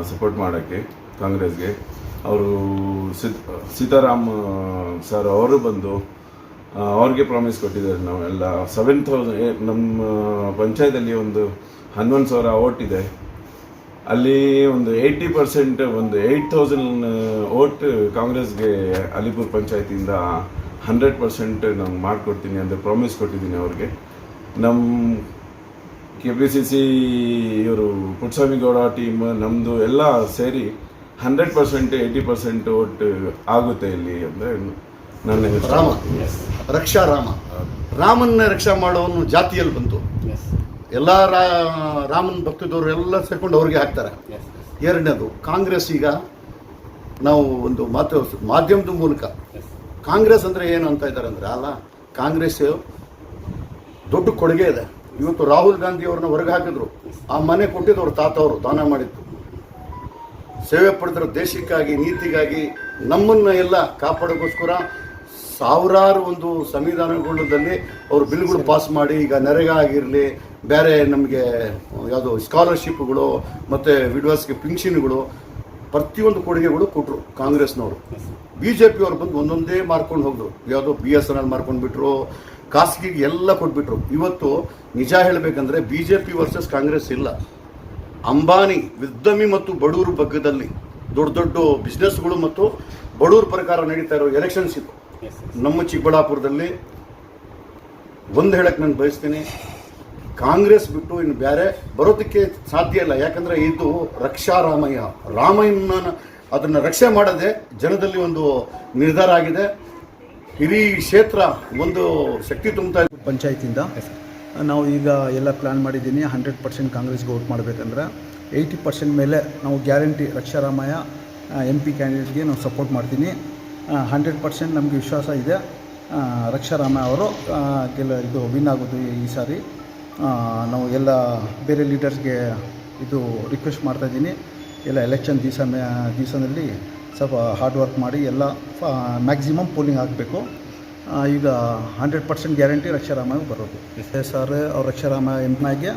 Support ಮಾಡೋಕ್ಕೆ ಕಾಂಗ್ರೆಸ್ಗೆ. ಅವರು ಸೀತಾರಾಮ್ ಸರ್ ಅವರು ಬಂದು ಅವ್ರಿಗೆ ಪ್ರಾಮಿಸ್ ಕೊಟ್ಟಿದ್ದಾರೆ. ನಾವೆಲ್ಲ 7,000 ನಮ್ಮ ಪಂಚಾಯತಲ್ಲಿ ಒಂದು 11,000 ಓಟ್ ಇದೆ. ಅಲ್ಲಿ ಒಂದು 80% ಒಂದು 8,000 ಓಟ್ ಕಾಂಗ್ರೆಸ್ಗೆ ಅಲಿಪುರ ಪಂಚಾಯತಿಯಿಂದ 100% ನಾನು ಮಾಡಿಕೊಡ್ತೀನಿ ಅಂತ ಪ್ರಾಮಿಸ್ ಕೊಟ್ಟಿದ್ದೀನಿ ಅವ್ರಿಗೆ. ನಮ್ಮ KPCC ಇವರು ಪುಟ್ಟಸ್ವಾಮಿಗೌಡ ಟೀಮ್ ನಮ್ಮದು ಎಲ್ಲ ಸೇರಿ 100% 80% ಓಟ್ ಆಗುತ್ತೆ ಇಲ್ಲಿ ಅಂದರೆ ನನ್ನ ರಾಮ ರಕ್ಷಾ ರಾಮನ್ನ ರಕ್ಷಾ ಮಾಡೋನು ಜಾತಿಯಲ್ಲಿ ಬಂತು. ಎಲ್ಲ ರಾಮನ ಭಕ್ತದವರು ಎಲ್ಲ ಸೇರ್ಕೊಂಡು ಅವ್ರಿಗೆ ಹಾಕ್ತಾರೆ. ಎರಡನೇದು ಕಾಂಗ್ರೆಸ್. ಈಗ ನಾವು ಒಂದು ಮಾಧ್ಯಮದ ಮೂಲಕ ಕಾಂಗ್ರೆಸ್ ಅಂದರೆ ಏನು ಅಂತ ಇದ್ದಾರೆ ಅಂದರೆ, ಅಲ್ಲ ಕಾಂಗ್ರೆಸ್ ದೊಡ್ಡ ಕೊಡುಗೆ ಇದೆ. ಇವತ್ತು ರಾಹುಲ್ ಗಾಂಧಿ ಅವ್ರನ್ನ ಹೊರಗೆ ಹಾಕಿದ್ರು. ಆ ಮನೆ ಕೊಟ್ಟಿದ್ದು ಅವ್ರ ತಾತ ಅವರು ದಾನ ಮಾಡಿದ್ದು. ಸೇವೆ ಪಡೆದ್ರ ದೇಶಕ್ಕಾಗಿ, ನೀತಿಗಾಗಿ, ನಮ್ಮನ್ನ ಎಲ್ಲ ಕಾಪಾಡೋಕ್ಕೋಸ್ಕರ ಸಾವಿರಾರು ಒಂದು ಸಂವಿಧಾನಗಳಲ್ಲಿ ಅವರು ಬಿಲ್ಗಳು ಪಾಸ್ ಮಾಡಿ, ಈಗ ನರೇಗಾ ಆಗಿರಲಿ, ಬೇರೆ ನಮಗೆ ಯಾವುದೋ ಸ್ಕಾಲರ್ಶಿಪ್ಗಳು ಮತ್ತು ವಿಡ್ವಾಸ್ಗೆ ಪಿಂಕ್ಷನ್ಗಳು, ಪ್ರತಿಯೊಂದು ಕೊಡುಗೆಗಳು ಕೊಟ್ಟರು ಕಾಂಗ್ರೆಸ್ನವರು. BJP ಅವ್ರು ಬಂದು ಒಂದೊಂದೇ ಮಾರ್ಕೊಂಡು ಹೋದ್ರು. ಯಾವುದೋ BSNL ಮಾರ್ಕೊಂಡ್ಬಿಟ್ರು, ಖಾಸಗಿಗೆ ಎಲ್ಲ ಕೊಟ್ಬಿಟ್ರು. ಇವತ್ತು ನಿಜ ಹೇಳಬೇಕಂದ್ರೆ BJP ವರ್ಸಸ್ ಕಾಂಗ್ರೆಸ್ ಇಲ್ಲ. ಅಂಬಾನಿ, ಉದ್ಯಮಿ ಮತ್ತು ಬಡವರು ಬಗ್ಗದಲ್ಲಿ ದೊಡ್ಡ ದೊಡ್ಡ ಬಿಸ್ನೆಸ್ಗಳು ಮತ್ತು ಬಡವ್ರ ಪ್ರಕಾರ ನಡೀತಾ ಇರೋ ಎಲೆಕ್ಷನ್ಸ್ ಇದು. ನಮ್ಮ ಚಿಕ್ಕಬಳ್ಳಾಪುರದಲ್ಲಿ ಒಂದು ಹೇಳಕ್ಕೆ ನಾನು ಬಯಸ್ತೀನಿ, ಕಾಂಗ್ರೆಸ್ ಬಿಟ್ಟು ಇನ್ನು ಬೇರೆ ಬರೋದಕ್ಕೆ ಸಾಧ್ಯ ಇಲ್ಲ. ಯಾಕಂದರೆ ಇದು ರಾಮಯ್ಯನ ಅದನ್ನು ರಕ್ಷಣೆ ಮಾಡೋದೇ ಜನದಲ್ಲಿ ಒಂದು ನಿರ್ಧಾರ ಆಗಿದೆ. ಇಡೀ ಕ್ಷೇತ್ರ ಒಂದು ಶಕ್ತಿ ತುಂಬ್ತಾ ಇದೆ. ಪಂಚಾಯತಿಂದ ನಾವು ಈಗ ಎಲ್ಲ ಪ್ಲ್ಯಾನ್ ಮಾಡಿದ್ದೀನಿ. 100% ಕಾಂಗ್ರೆಸ್ಗೆ ವೋಟ್ ಮಾಡಬೇಕಂದ್ರೆ 80% ಮೇಲೆ ನಾವು ಗ್ಯಾರಂಟಿ ರಕ್ಷಾರಾಮಯ್ಯ MP ಕ್ಯಾಂಡಿಡೇಟ್ಗೆ ನಾವು ಸಪೋರ್ಟ್ ಮಾಡ್ತೀನಿ. 100% ನಮಗೆ ವಿಶ್ವಾಸ ಇದೆ ರಕ್ಷಾರಾಮಯ್ಯ ಅವರು ಇದು ವಿನ್ ಆಗೋದು ಈ ಸಾರಿ. ನಾವು ಎಲ್ಲ ಬೇರೆ ಲೀಡರ್ಸ್ಗೆ ಇದು ರಿಕ್ವೆಸ್ಟ್ ಮಾಡ್ತಾಯಿದ್ದೀನಿ, ಎಲ್ಲ ಎಲೆಕ್ಷನ್ ದಿವಸದಲ್ಲಿ ಸ್ವಲ್ಪ ಹಾರ್ಡ್ ವರ್ಕ್ ಮಾಡಿ ಎಲ್ಲ ಮ್ಯಾಕ್ಸಿಮಮ್ ಪೋಲಿಂಗ್ ಆಗಬೇಕು. ಈಗ 100% ಗ್ಯಾರಂಟಿ ರಕ್ಷಾರಾಮಯ್ಯ ಬರೋದು. ಸರ್ ಅವ್ರು ರಕ್ಷಾರಾಮಯ್ಯ MPಗೆ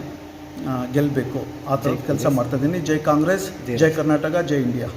ಗೆಲ್ಲಬೇಕು, ಆ ಥರದ ಕೆಲಸ ಮಾಡ್ತಾಯಿದ್ದೀನಿ. ಜೈ ಕಾಂಗ್ರೆಸ್, ಜೈ ಕರ್ನಾಟಕ, ಜೈ ಇಂಡಿಯಾ.